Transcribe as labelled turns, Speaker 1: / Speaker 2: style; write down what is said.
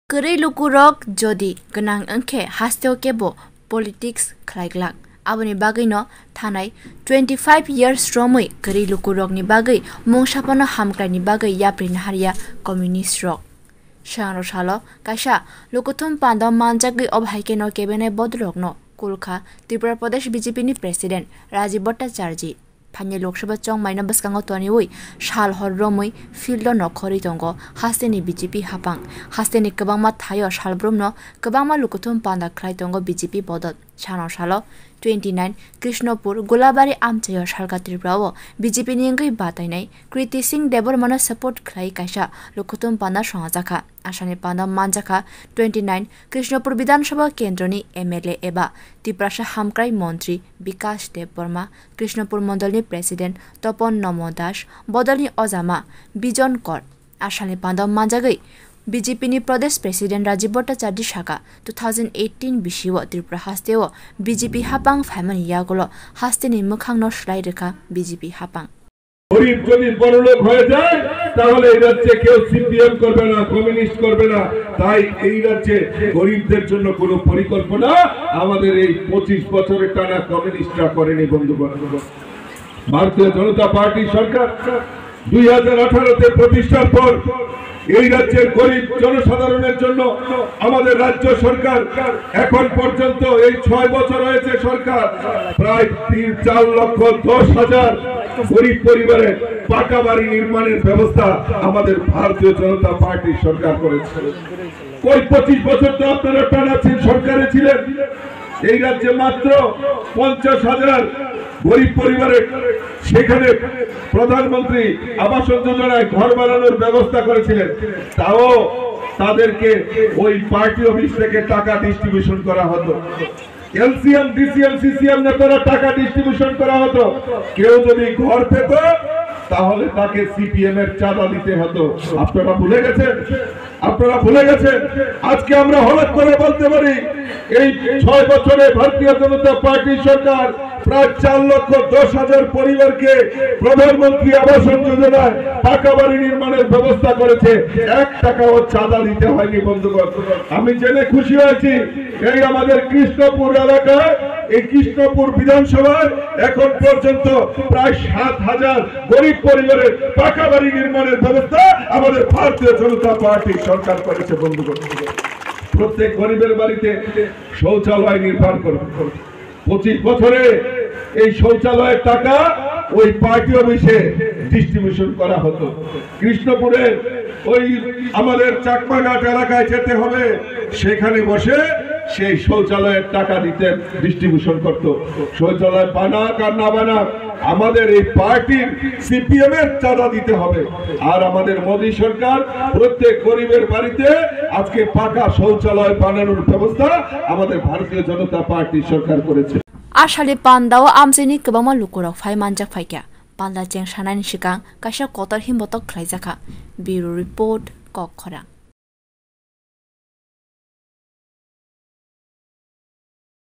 Speaker 1: Keri lukurok jodi genang engke hasteo kebo politics khlaiglak aboni bagai no thanai 25 years stromoi keri lukurok ni bagai mongshapano hamkrai ni bagai yaprin haria communist rock shano shalo kaisa lukuthum panda manjagi obhaike no kebene bodrok no kulkha Tripura Pradesh BJP ni president Rajiv Bhattacharya Phanye Lok Sabha chong maina baskango toniwi shal horromoi fieldo nokhori tongo hasteni BJP hapang hasteni kabangma thayo shalbrom no kabangma lukuthum panda khlai tongo BJP bodot chano shalo 29 Krishnapur Golabari amchayo shalka Tripura BJP ningai batainai Kriti Singh Debor mana support khlai kaisa lukuthum panda songajaka asani panda manjaka 29 Krishnapur Bidhan Sabha Kendroni MLA eba Tiprasha Hamkrai Montri Bikash Dev Burma Krishnapur Mondolni President Topon Nomo Das Bodolni Ozama Bijon Kor asani panda manjagai BJP ni Pradesh President Rajiv Bhattacharya Shaka 2018 bishiwo Tripura hasteo BJP hapang family yagolo hasteni mukhang no shlai rekha BJP hapang
Speaker 2: গরিব যদি বড়লোক হয়ে যায় তাহলে এই রাজ্যে কেউ CPM করবে না কমিউনিস্ট করবে না তাই এই রাজ্যে গরিবদের জন্য কোনো পরিকল্পনা আমাদের এই 25 বছরের টানা কমিউনিস্টরা করেনি বন্ধুগণ ভারতীয় জনতা পার্টি সরকার 2018 তে প্রতিষ্ঠার পর এই রাজ্যের গরিব জনসাধারণের জন্য আমাদের রাজ্য সরকার এখন পর্যন্ত এই 6 বছর হয়েছে সরকার প্রায় 4 লক্ষ 10 হাজার গরিব পরিবারের পাকা বাড়ি নির্মাণের ব্যবস্থা আমাদের ভারতীয় জনতা পার্টি সরকার করেছে ওই 25 বছর তো আপনারা টানা সরকারে ছিলেন এই রাজ্যে মাত্র 50,000 গরিব পরিবারের সেখানে প্রধানমন্ত্রী আবাস যোজনায় ঘর বানানোর ব্যবস্থা করেছিলেন তাও তাদেরকে ওই পার্টি অফিস থেকে টাকা ডিস্ট্রিবিউশন করা হতো এলসিএম ডিসিএম সিসিএম নেতারা টাকা ডিস্ট্রিবিউশন করা হতো কেউ যদি ঘর পেত তাহলে তাকে সিপিএম এর চাঁদা দিতে হতো আপনারা ভুলে গেছেন আজকে আমরা হঠাৎ করে বলতে পারি এই 6 বছরে ভারতীয় জনতা পার্টি সরকার প্রায় 4 লক্ষ 10 হাজার পরিবারকে প্রধানমন্ত্রী আবাস যোজনায় পাকা বাড়ি নির্মাণের ব্যবস্থা করেছে 1 টাকাও চাঁদা দিতে হয়নি বন্ধুগণ আমি জেনে খুশি হয়েছি এই আমাদের কৃষ্ণপুর এলাকায় এই কৃষ্ণপুর বিধানসভায় এখন পর্যন্ত প্রায় 7,000 গরিব পরিবারের পাকা বাড়ি নির্মাণের ব্যবস্থা আমাদের ভারতীয় জনতা পার্টি সরকার করেছে বন্ধুগণ প্রত্যেক গরিবের বাড়িতে শৌচালয় নির্মাণ করবে 25 বছরে এই শৌচালয়ের টাকা ওই পার্টি অফিসে ডিস্ট্রিবিউশন করা হতো কৃষ্ণপুরের ওই আমাদের চাকমাঘাট এলাকায় যেতে হবে সেখানে বসে সেই শৌচালয়ের টাকা দিতে ডিস্ট্রিবিউশন করত শৌচালয় বানাক আর না বানাক আমাদের এই পার্টির সিপিএম এর চাঁদা দিতে হবে আর আমাদের মোদী সরকার প্রত্যেক গরিবের বাড়িতে আজকে পাকা শৌচালয় বানানোর ব্যবস্থা আমাদের ভারতীয় জনতা পার্টি সরকার করেছে
Speaker 1: Ashali pandao amjeni kabama lukurok phai manjak phaikya panda cheng shanani sikang kaisa kotar himbotok khlaijaka bureau report kok khora